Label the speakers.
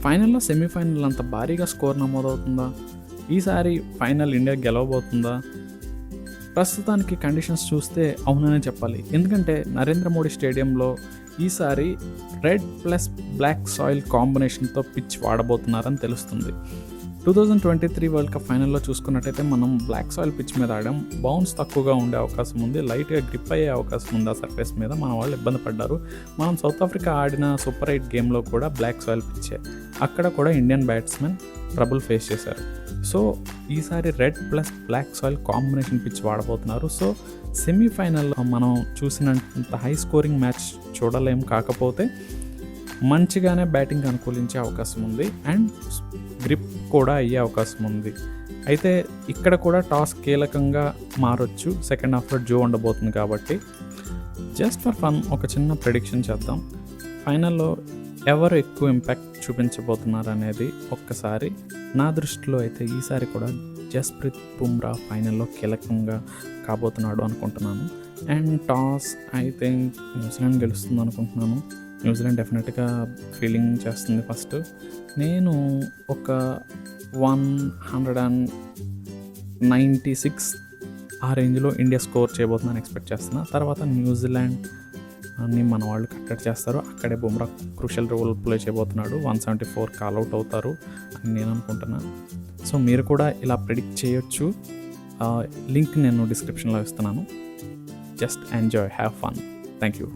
Speaker 1: ఫైనల్లో సెమీఫైనల్ అంత భారీగా స్కోర్ నమోదవుతుందా? ఈసారి ఫైనల్ ఇండియా గెలవబోతుందా? ప్రస్తుతానికి కండిషన్స్ చూస్తే అవుననే చెప్పాలి. ఎందుకంటే నరేంద్ర మోడీ స్టేడియంలో ఈసారి రెడ్ ప్లస్ బ్లాక్ సాయిల్ కాంబినేషన్తో పిచ్ వాడబోతున్నారని తెలుస్తుంది. 2023 వరల్డ్ కప్ ఫైనల్లో చూసుకున్నట్టయితే మనం బ్లాక్ సాయిల్ పిచ్ మీద ఆడాం. బౌన్స్ తక్కువగా ఉండే అవకాశం ఉంది, లైట్గా గ్రిప్ అయ్యే అవకాశం ఉంది ఆ సర్ఫేస్ మీద. మన వాళ్ళు ఇబ్బంది పడ్డారు. మనం సౌత్ ఆఫ్రికా ఆడిన సూపర్ 8 గేమ్లో కూడా బ్లాక్ సాయిల్ పిచ్చే, అక్కడ కూడా ఇండియన్ బ్యాట్స్మెన్ ట్రబుల్ ఫేస్ చేశారు. సో ఈసారి red plus black soil combination pitch వాడబోతున్నారు. సో సెమీఫైనల్లో మనం చూసినంత హై స్కోరింగ్ మ్యాచ్ చూడలేం, కాకపోతే మంచిగానే బ్యాటింగ్ అనుకూలించే అవకాశం ఉంది అండ్ గ్రిప్ కూడా అయ్యే అవకాశం ఉంది. అయితే ఇక్కడ కూడా టాస్ కీలకంగా మారొచ్చు. సెకండ్ హాఫ్లో జో ఉండబోతుంది కాబట్టి జస్ట్ ఫర్ ఫన్ ఒక చిన్న ప్రెడిక్షన్ చేద్దాం. ఫైనల్లో ఎవరు ఎక్కువ ఇంపాక్ట్ చూపించబోతున్నారు అనేది ఒక్కసారి నా దృష్టిలో అయితే ఈసారి కూడా జస్ప్రీత్ బుమ్రా ఫైనల్లో కీలకంగా కాబోతున్నాడు అనుకుంటున్నాను. And toss I think New Zealand గెలుస్తుంది అనుకుంటున్నాను. న్యూజిలాండ్ డెఫినెట్గా ఫీలింగ్ చేస్తుంది ఫస్ట్. నేను ఒక 196 ఆ రేంజ్లో ఇండియా స్కోర్ చేయబోతుందని ఎక్స్పెక్ట్ చేస్తున్నా. తర్వాత న్యూజిలాండ్ని మన వాళ్ళు కట్టడి చేస్తారు. అక్కడే బుమ్రా క్రూషియల్ రోల్ ప్లే చేయబోతున్నాడు. 174 కాల్అవుట్ అవుతారు అని నేను అనుకుంటున్నా. సో మీరు కూడా ఇలా ప్రిడిక్ట్ చేయొచ్చు. లింక్ నేను డిస్క్రిప్షన్లో ఇస్తున్నాను. Just enjoy, have fun. Thank you.